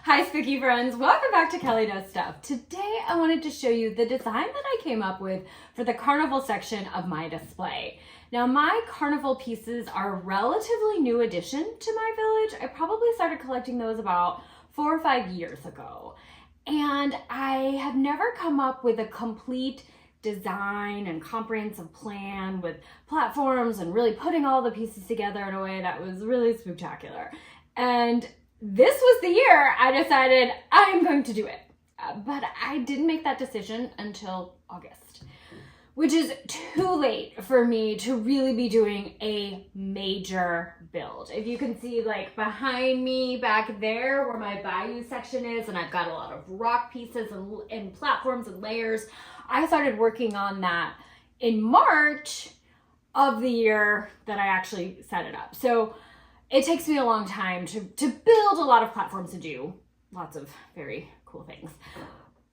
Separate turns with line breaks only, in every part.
Hi spooky friends, welcome back to Kelly Does Stuff. Today I wanted to show you the design that I came up with for the carnival section of my display. Now my carnival pieces are a relatively new addition to my village. I probably started collecting those about 4 or 5 years ago. And I have never come up with a complete design and comprehensive plan with platforms and really putting all the pieces together in a way that was really spectacular. And this was the year I decided I'm going to do it. But I didn't make that decision until August, which is too late for me to really be doing a major build. If you can see like behind me back there where my bayou section is, and I've got a lot of rock pieces and platforms and layers, I started working on that in March of the year that I actually set it up. So it takes me a long time to build a lot of platforms and do lots of very cool things.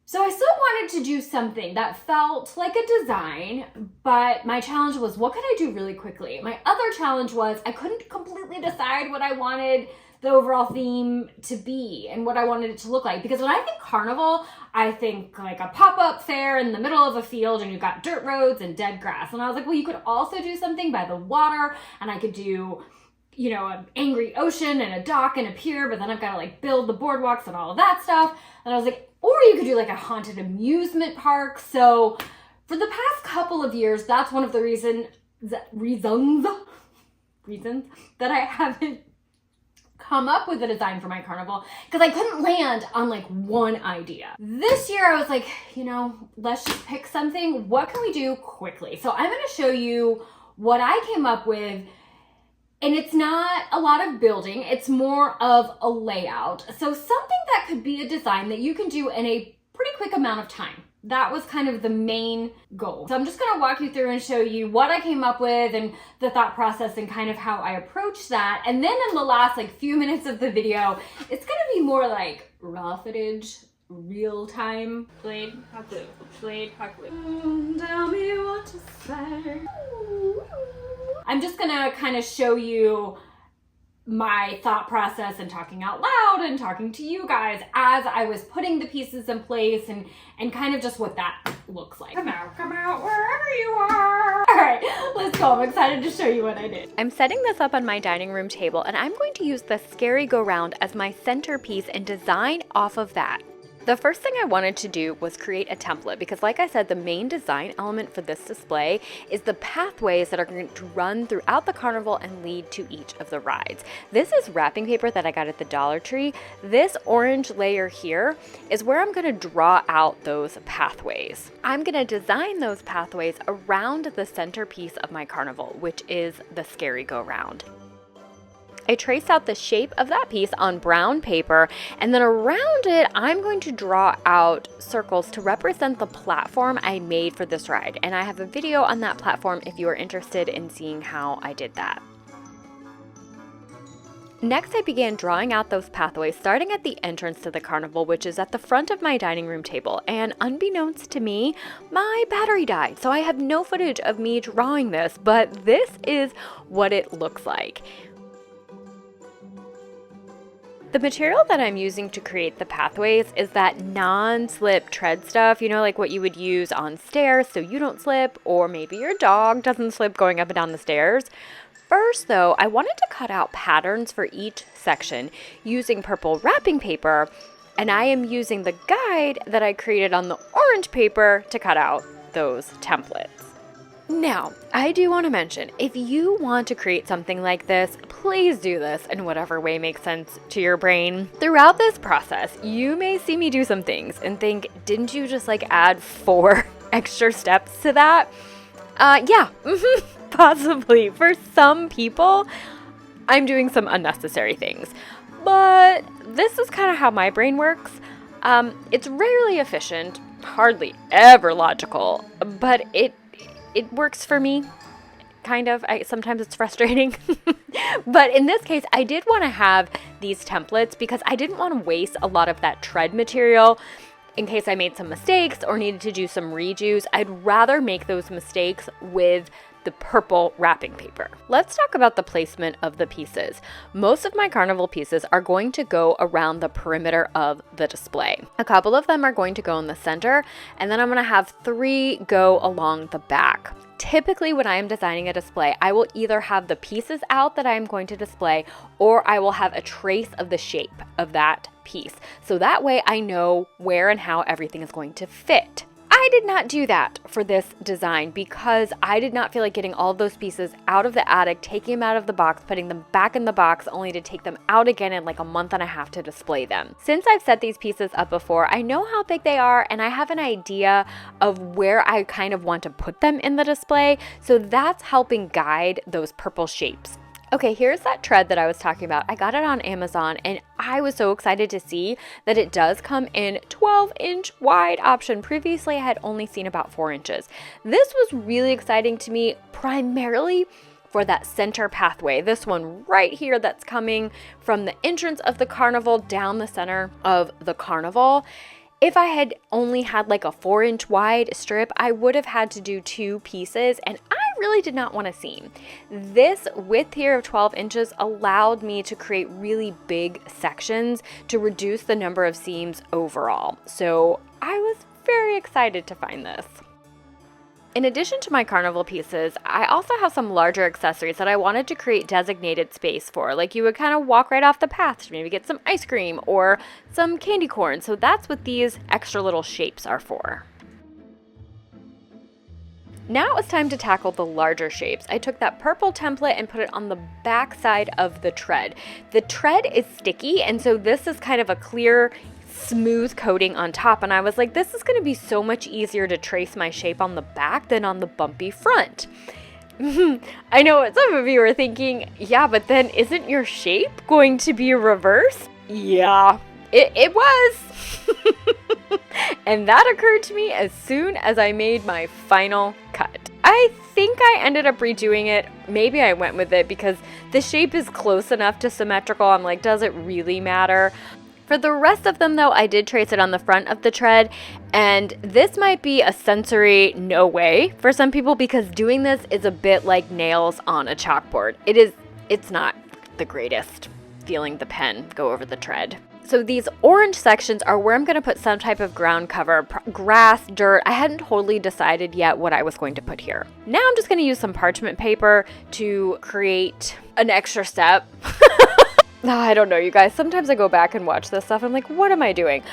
So I still wanted to do something that felt like a design, but my challenge was, what could I do really quickly? My other challenge was I couldn't completely decide what I wanted the overall theme to be and what I wanted it to look like. Because when I think carnival, I think like a pop-up fair in the middle of a field and you've got dirt roads and dead grass. And I was like, well, you could also do something by the water, and I could do, you know, an angry ocean and a dock and a pier, but then I've got to like build the boardwalks and all of that stuff. And I was like, or you could do like a haunted amusement park. So for the past couple of years, that's one of the reasons that I haven't come up with a design for my carnival, because I couldn't land on like one idea. This year I was like, you know, let's just pick something. What can we do quickly? So I'm going to show you what I came up with. And it's not a lot of building, it's more of a layout. So something that could be a design that you can do in a pretty quick amount of time. That was kind of the main goal. So I'm just gonna walk you through and show you what I came up with and the thought process and kind of how I approached that. And then in the last like few minutes of the video, it's gonna be more like raw footage, real time. Played, hot glue, played, hot glue. Tell me what to say. I'm just gonna kind of show you my thought process and talking out loud and talking to you guys as I was putting the pieces in place and kind of just what that looks like. Come out, wherever you are. All right, let's go. I'm excited to show you what I did.
I'm setting this up on my dining room table, and I'm going to use the scary go-round as my centerpiece and design off of that. The first thing I wanted to do was create a template, because like I said, the main design element for this display is the pathways that are going to run throughout the carnival and lead to each of the rides. This is wrapping paper that I got at the Dollar Tree. This orange layer here is where I'm going to draw out those pathways. I'm going to design those pathways around the centerpiece of my carnival, which is the scary go-round. I trace out the shape of that piece on brown paper, and then around it, I'm going to draw out circles to represent the platform I made for this ride. And I have a video on that platform if you are interested in seeing how I did that. Next, I began drawing out those pathways, starting at the entrance to the carnival, which is at the front of my dining room table. And unbeknownst to me, my battery died, so I have no footage of me drawing this, but this is what it looks like. The material that I'm using to create the pathways is that non-slip tread stuff, you know, like what you would use on stairs so you don't slip, or maybe your dog doesn't slip going up and down the stairs. First though, I wanted to cut out patterns for each section using purple wrapping paper, and I am using the guide that I created on the orange paper to cut out those templates. Now, I do want to mention, if you want to create something like this, please do this in whatever way makes sense to your brain. Throughout this process, you may see me do some things and think, didn't you just like add 4 extra steps to that? Yeah, possibly. For some people, I'm doing some unnecessary things. But this is kind of how my brain works. It's rarely efficient, hardly ever logical, but it works for me, kind of. Sometimes it's frustrating. But in this case, I did want to have these templates because I didn't want to waste a lot of that tread material in case I made some mistakes or needed to do some redos. I'd rather make those mistakes with the purple wrapping paper. Let's talk about the placement of the pieces. Most of my carnival pieces are going to go around the perimeter of the display. A couple of them are going to go in the center, and then I'm going to have 3 go along the back. Typically, when I am designing a display, I will either have the pieces out that I am going to display, or I will have a trace of the shape of that piece. So that way I know where and how everything is going to fit. I did not do that for this design because I did not feel like getting all of those pieces out of the attic, taking them out of the box, putting them back in the box, only to take them out again in like a month and a half to display them. Since I've set these pieces up before, I know how big they are and I have an idea of where I kind of want to put them in the display. So that's helping guide those purple shapes. Okay, here's that tread that I was talking about. I got it on Amazon and I was so excited to see that it does come in 12-inch wide option. Previously, I had only seen about 4 inches. This was really exciting to me, primarily for that center pathway. This one right here that's coming from the entrance of the carnival down the center of the carnival. If I had only had like a 4-inch wide strip, I would have had to do 2 pieces, and I really did not want a seam. This width here of 12 inches allowed me to create really big sections to reduce the number of seams overall. So I was very excited to find this. In addition to my carnival pieces, I also have some larger accessories that I wanted to create designated space for. Like you would kind of walk right off the path to maybe get some ice cream or some candy corn. So that's what these extra little shapes are for. Now it was time to tackle the larger shapes. I took that purple template and put it on the back side of the tread. The tread is sticky, and so this is kind of a clear, smooth coating on top, and I was like, this is going to be so much easier to trace my shape on the back than on the bumpy front. I know what some of you are thinking, yeah, but then isn't your shape going to be a reverse? Yeah, it was. And that occurred to me as soon as I made my final cut. I think I ended up redoing it. Maybe I went with it because the shape is close enough to symmetrical. I'm like, does it really matter? For the rest of them, though, I did trace it on the front of the tread, and this might be a sensory no way for some people because doing this is a bit like nails on a chalkboard. It's not the greatest feeling the pen go over the tread. So these orange sections are where I'm going to put some type of ground cover, grass, dirt. I hadn't totally decided yet what I was going to put here. Now I'm just going to use some parchment paper to create an extra step. I don't know, you guys. Sometimes I go back and watch this stuff. I'm like, what am I doing?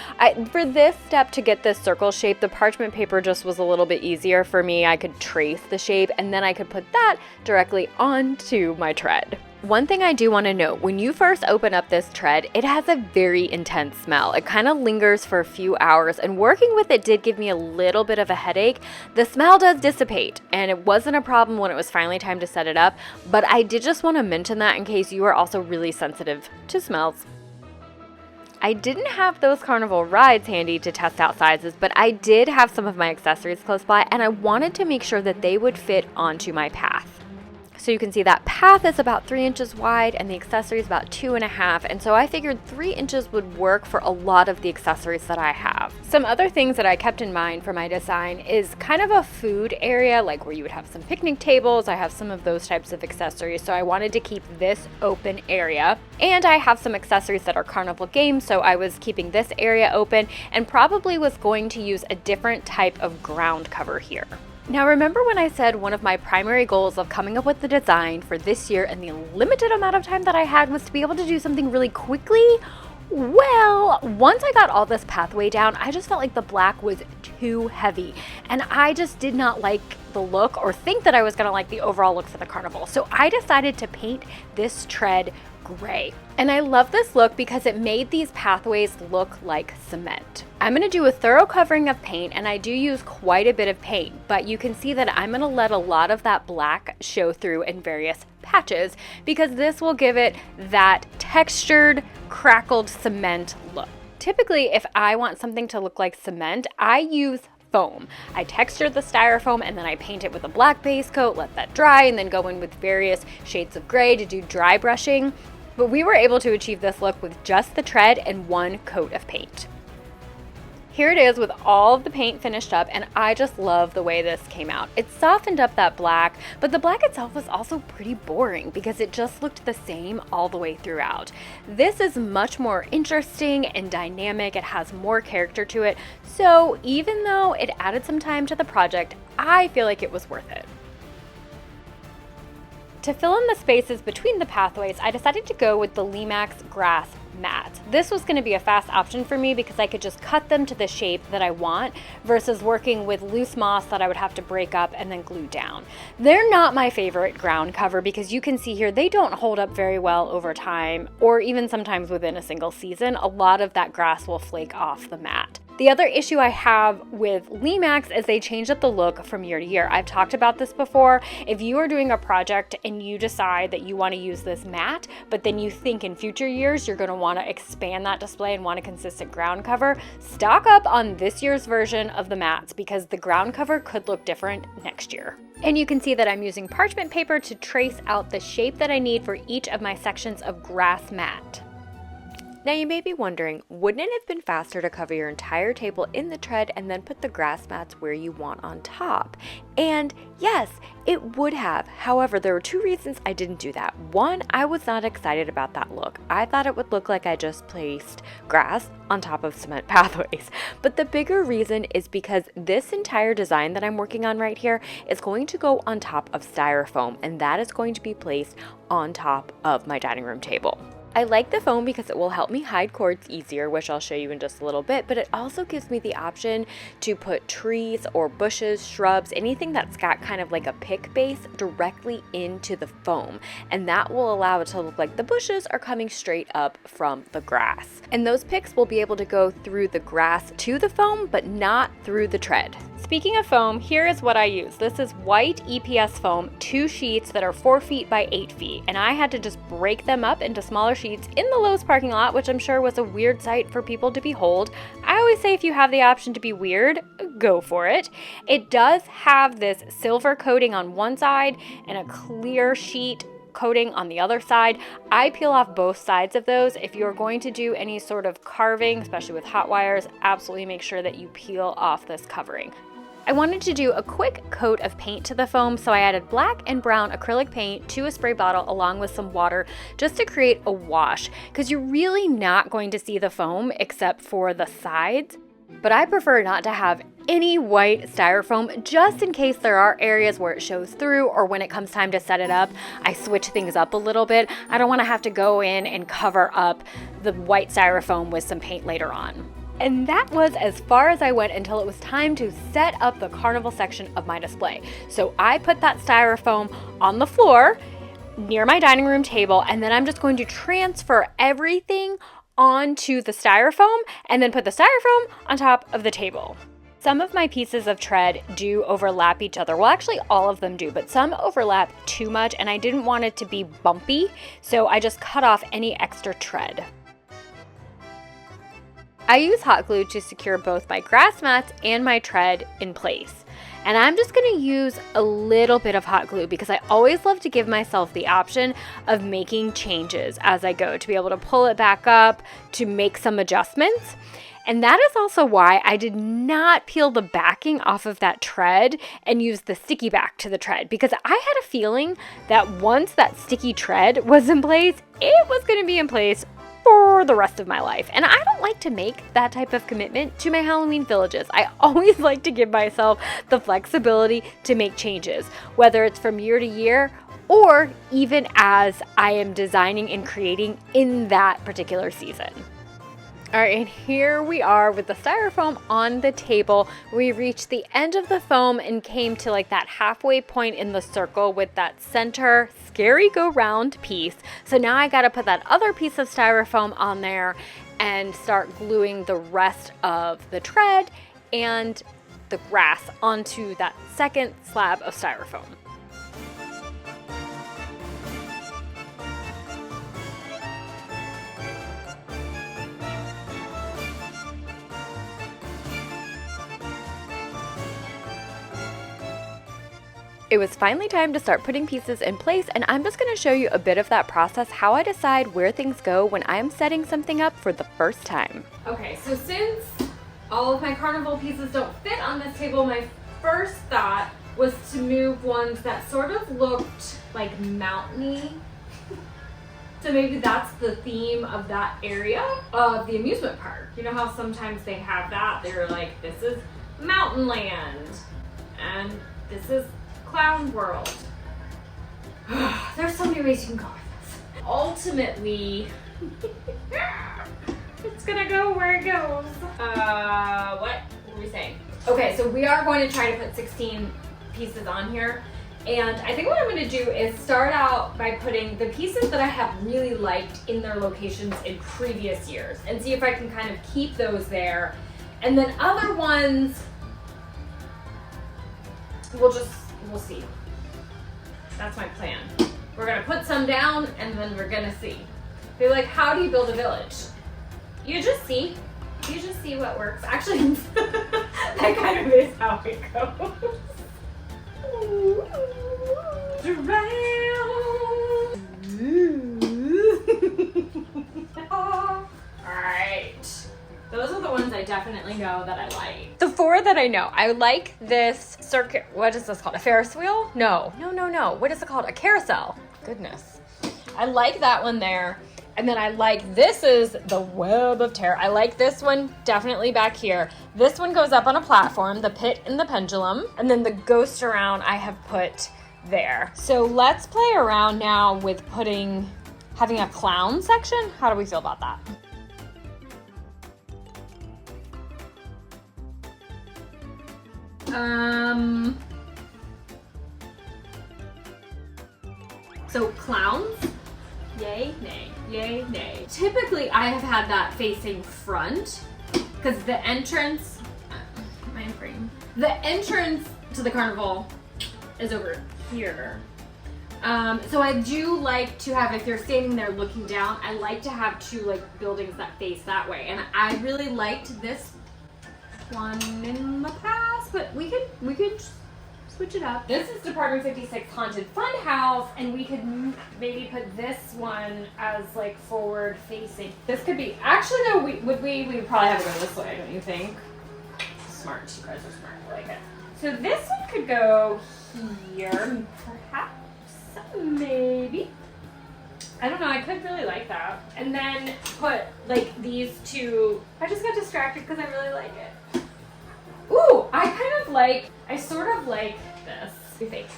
For this step to get this circle shape, the parchment paper just was a little bit easier for me. I could trace the shape and then I could put that directly onto my tread. One thing I do want to note, when you first open up this tread, it has a very intense smell. It kind of lingers for a few hours, and working with it did give me a little bit of a headache. The smell does dissipate, and it wasn't a problem when it was finally time to set it up, but I did just want to mention that in case you are also really sensitive to smells. I didn't have those carnival rides handy to test out sizes, but I did have some of my accessories close by, and I wanted to make sure that they would fit onto my path. So you can see that path is about 3 inches wide and the accessory is about 2.5. And so I figured 3 inches would work for a lot of the accessories that I have. Some other things that I kept in mind for my design is kind of a food area, like where you would have some picnic tables. I have some of those types of accessories. So I wanted to keep this open area. And I have some accessories that are carnival games. So I was keeping this area open and probably was going to use a different type of ground cover here. Now remember when I said one of my primary goals of coming up with the design for this year and the limited amount of time that I had was to be able to do something really quickly? Well, once I got all this pathway down, I just felt like the black was too heavy and I just did not like the look or think that I was gonna like the overall look for the carnival. So I decided to paint this tread gray. And I love this look because it made these pathways look like cement. I'm going to do a thorough covering of paint, and I do use quite a bit of paint, but you can see that I'm going to let a lot of that black show through in various patches because this will give it that textured, crackled cement look. Typically, if I want something to look like cement, I use foam. I texture the styrofoam and then I paint it with a black base coat, let that dry, and then go in with various shades of gray to do dry brushing. But we were able to achieve this look with just the tread and one coat of paint. Here it is with all of the paint finished up, and I just love the way this came out. It softened up that black, but the black itself was also pretty boring because it just looked the same all the way throughout. This is much more interesting and dynamic. It has more character to it. So even though it added some time to the project, I feel like it was worth it. To fill in the spaces between the pathways, I decided to go with the Lemax grass mat. This was going to be a fast option for me because I could just cut them to the shape that I want versus working with loose moss that I would have to break up and then glue down. They're not my favorite ground cover because you can see here they don't hold up very well over time, or even sometimes within a single season. A lot of that grass will flake off the mat. The other issue I have with Lemax is they change up the look from year to year. I've talked about this before. If you are doing a project and you decide that you want to use this mat, but then you think in future years you're going to want to expand that display and want a consistent ground cover, stock up on this year's version of the mats because the ground cover could look different next year. And you can see that I'm using parchment paper to trace out the shape that I need for each of my sections of grass mat. Now you may be wondering, wouldn't it have been faster to cover your entire table in the tread and then put the grass mats where you want on top? And yes, it would have. However, there were two reasons I didn't do that. One, I was not excited about that look. I thought it would look like I just placed grass on top of cement pathways. But the bigger reason is because this entire design that I'm working on right here is going to go on top of styrofoam, and that is going to be placed on top of my dining room table. I like the foam because it will help me hide cords easier, which I'll show you in just a little bit, but it also gives me the option to put trees or bushes, shrubs, anything that's got kind of like a pick base directly into the foam. And that will allow it to look like the bushes are coming straight up from the grass. And those picks will be able to go through the grass to the foam, but not through the tread. Speaking of foam, here is what I use. This is white EPS foam, 2 sheets that are 4 feet by 8 feet. And I had to just break them up into smaller sheets in the Lowe's parking lot, which I'm sure was a weird sight for people to behold. I always say if you have the option to be weird, go for it. It does have this silver coating on one side and a clear sheet coating on the other side. I peel off both sides of those. If you're going to do any sort of carving, especially with hot wires, absolutely make sure that you peel off this covering. I wanted to do a quick coat of paint to the foam, so I added black and brown acrylic paint to a spray bottle along with some water just to create a wash, because you're really not going to see the foam except for the sides. But I prefer not to have any white styrofoam just in case there are areas where it shows through, or when it comes time to set it up, I switch things up a little bit. I don't want to have to go in and cover up the white styrofoam with some paint later on. And that was as far as I went until it was time to set up the carnival section of my display. So I put that styrofoam on the floor near my dining room table, and then I'm just going to transfer everything onto the styrofoam and then put the styrofoam on top of the table. Some of my pieces of tread do overlap each other. Well, actually all of them do, but some overlap too much, and I didn't want it to be bumpy, so I just cut off any extra tread. I use hot glue to secure both my grass mats and my tread in place. And I'm just going to use a little bit of hot glue because I always love to give myself the option of making changes as I go, to be able to pull it back up, to make some adjustments. And that is also why I did not peel the backing off of that tread and use the sticky back to the tread, because I had a feeling that once that sticky tread was in place, it was going to be in place for the rest of my life. And I don't like to make that type of commitment to my Halloween villages. I always like to give myself the flexibility to make changes, whether it's from year to year or even as I am designing and creating in that particular season. All right, and here we are with the styrofoam on the table. We reached the end of the foam and came to like that halfway point in the circle with that center scary go round piece. So now I got to put that other piece of styrofoam on there and start gluing the rest of the tread and the grass onto that second slab of styrofoam. It was finally time to start putting pieces in place, and I'm just going to show you a bit of that process, how I decide where things go when I'm setting something up for the first time.
Okay, so since all of my carnival pieces don't fit on this table, my first thought was to move ones that sort of looked like mountainy. So maybe that's the theme of that area of the amusement park. You know how sometimes they have that? They're like, this is Mountain Land and this is Clown World. There's so many ways you can go with this. Ultimately, it's gonna go where it goes. What were we saying? Okay, so we are going to try to put 16 pieces on here. And I think what I'm going to do is start out by putting the pieces that I have really liked in their locations in previous years and see if I can kind of keep those there. And then other ones, we'll see. That's my plan. We're going to put some down and then we're going to see. They're like, how do you build a village? You just see. You just see what works. Actually, that kind of is how it goes. Alright. Those are the ones I definitely know that I like.
The 4 that I know. I like this circuit. What is this called? A Ferris wheel? No. What is it called? A carousel. Goodness. I like that one there. And then I like, this is the Web of Terror. I like this one definitely back here. This one goes up on a platform, the pit and the pendulum. And then the ghost around I have put there. So let's play around now with having a clown section. How do we feel about that?
So clowns, yay, nay, yay, nay. Typically I have had that facing front because the entrance, the entrance to the carnival is over here. So I do like to have, if you're standing there looking down, I like to have 2 like buildings that face that way. And I really liked this one in the past, but we could switch it up. This is Department 56 Haunted Fun House, and we could maybe put this one as like forward facing. This could be, actually no, we would probably have it go this way, don't you think? Smart, you guys are smart, I like it. So this one could go here, perhaps, maybe. I don't know, I could really like that. And then put like these 2, I just got distracted because I really like it. Ooh, I sort of like this. What do you think?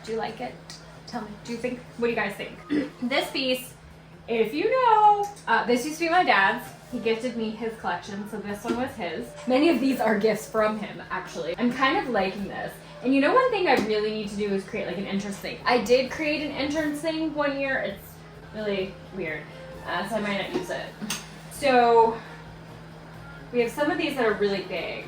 Do you like it? Tell me, what do you guys think? This piece, if you know, this used to be my dad's. He gifted me his collection, so this one was his. Many of these are gifts from him, actually. I'm kind of liking this. And you know, one thing I really need to do is create like an entrance thing. I did create an entrance thing one year. It's really weird, so I might not use it. So we have some of these that are really big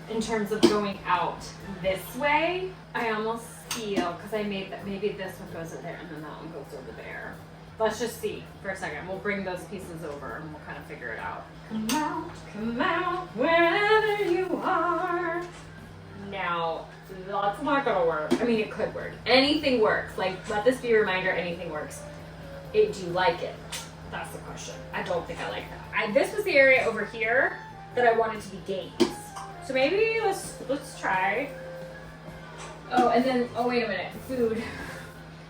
in terms of going out this way. I almost feel, because I made that, maybe this one goes over there and then that one goes over there. Let's just see for a second. We'll bring those pieces over and we'll kind of figure it out. Come out, wherever you are. Now, that's not gonna work. I mean, it could work. Anything works. Like, let this be a reminder, anything works. Do you like it? That's the question. I don't think I like that. This was the area over here that I wanted to be gates. So maybe let's try. Oh, and then, oh wait a minute, food.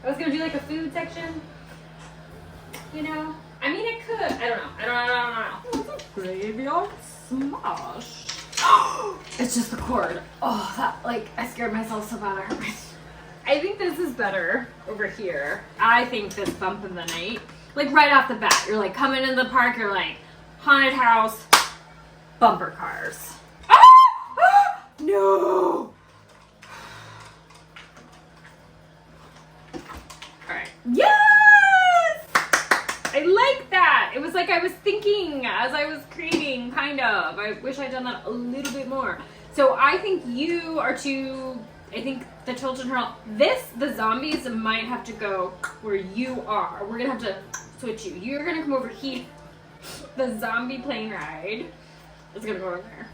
I was gonna do like a food section. You know? I mean, it could. I don't know. It's a graveyard smash. It's just the cord. Oh, that, like, I scared myself so bad I hurt myself. I think this is better over here. I think this bump in the night, like right off the bat, you're like coming into the park, you're like, haunted house, bumper cars. No! Alright. Yes! I like that! It was like I was thinking as I was creating, kind of. I wish I'd done that a little bit more. So I think you are too, I think the children are all, the zombies might have to go where you are. We're gonna have to switch you. You're gonna come over here. The zombie plane ride is gonna go over there.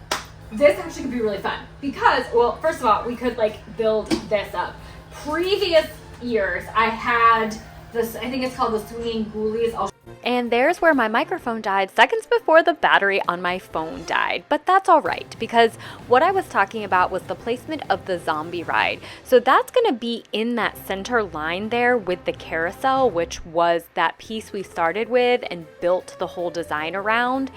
This actually could be really fun because, well, first of all, we could like build this up. Previous years, I had this, I think it's called the swinging ghoulies.
And there's where my microphone died seconds before the battery on my phone died. But that's all right, because what I was talking about was the placement of the zombie ride. So that's going to be in that center line there with the carousel, which was that piece we started with and built the whole design around.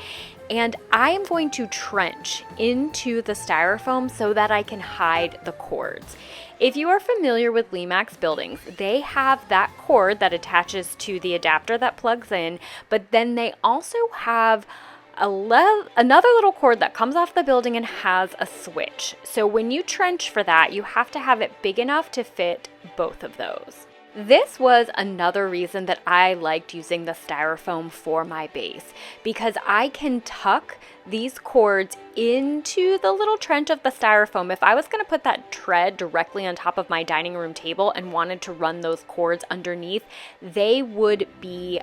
And I am going to trench into the styrofoam so that I can hide the cords. If you are familiar with Lemax buildings, they have that cord that attaches to the adapter that plugs in, but then they also have another little cord that comes off the building and has a switch. So when you trench for that, you have to have it big enough to fit both of those. This was another reason that I liked using the styrofoam for my base, because I can tuck these cords into the little trench of the styrofoam. If I was going to put that tread directly on top of my dining room table and wanted to run those cords underneath, they would be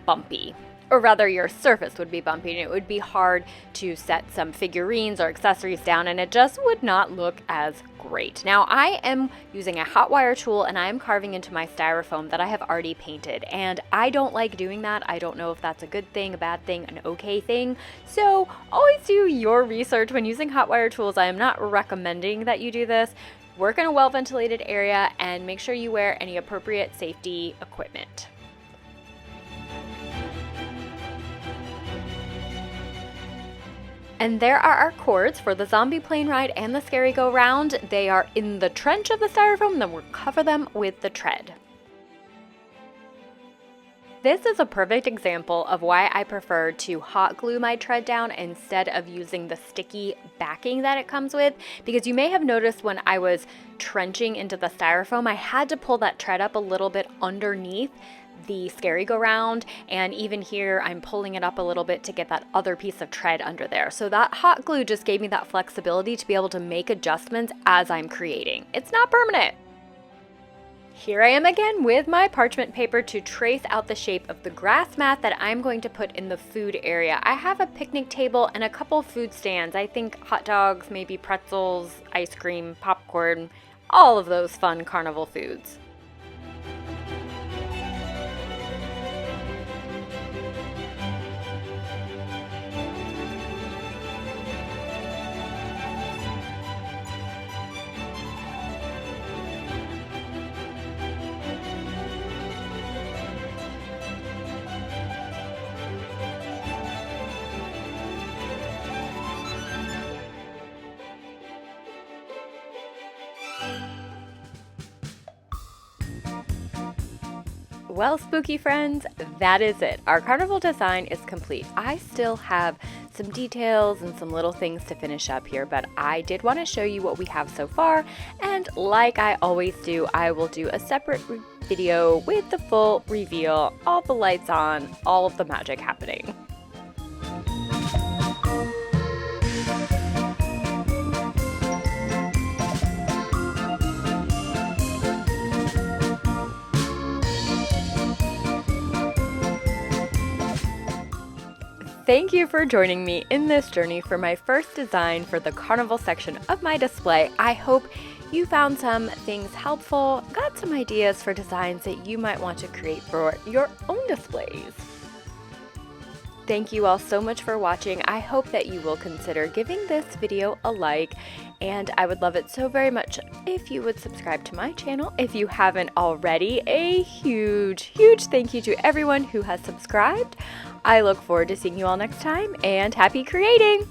bumpy. Or rather, your surface would be bumpy, and it would be hard to set some figurines or accessories down, and it just would not look as great. Now, I am using a hot wire tool, and I am carving into my styrofoam that I have already painted, and I don't like doing that. I don't know if that's a good thing, a bad thing, an okay thing. So always do your research when using hot wire tools. I am not recommending that you do this. Work in a well-ventilated area, and make sure you wear any appropriate safety equipment. And there are our cords for the zombie plane ride and the scary go round. They are in the trench of the styrofoam, then we'll cover them with the tread. This is a perfect example of why I prefer to hot glue my tread down instead of using the sticky backing that it comes with, because you may have noticed when I was trenching into the styrofoam, I had to pull that tread up a little bit underneath the scary go round, and even here I'm pulling it up a little bit to get that other piece of tread under there. So that hot glue just gave me that flexibility to be able to make adjustments as I'm creating. It's not permanent. Here I am again with my parchment paper to trace out the shape of the grass mat that I'm going to put in the food area. I have a picnic table and a couple food stands. I think hot dogs, maybe pretzels, ice cream, popcorn, all of those fun carnival foods. Well, spooky friends, that is it. Our carnival design is complete. I still have some details and some little things to finish up here, but I did want to show you what we have so far, and like I always do, I will do a separate video with the full reveal, all the lights on, all of the magic happening. Thank you for joining me in this journey for my first design for the carnival section of my display. I hope you found some things helpful, got some ideas for designs that you might want to create for your own displays. Thank you all so much for watching. I hope that you will consider giving this video a like, and I would love it so very much if you would subscribe to my channel if you haven't already. A huge thank you to everyone who has subscribed. I look forward to seeing you all next time, and happy creating!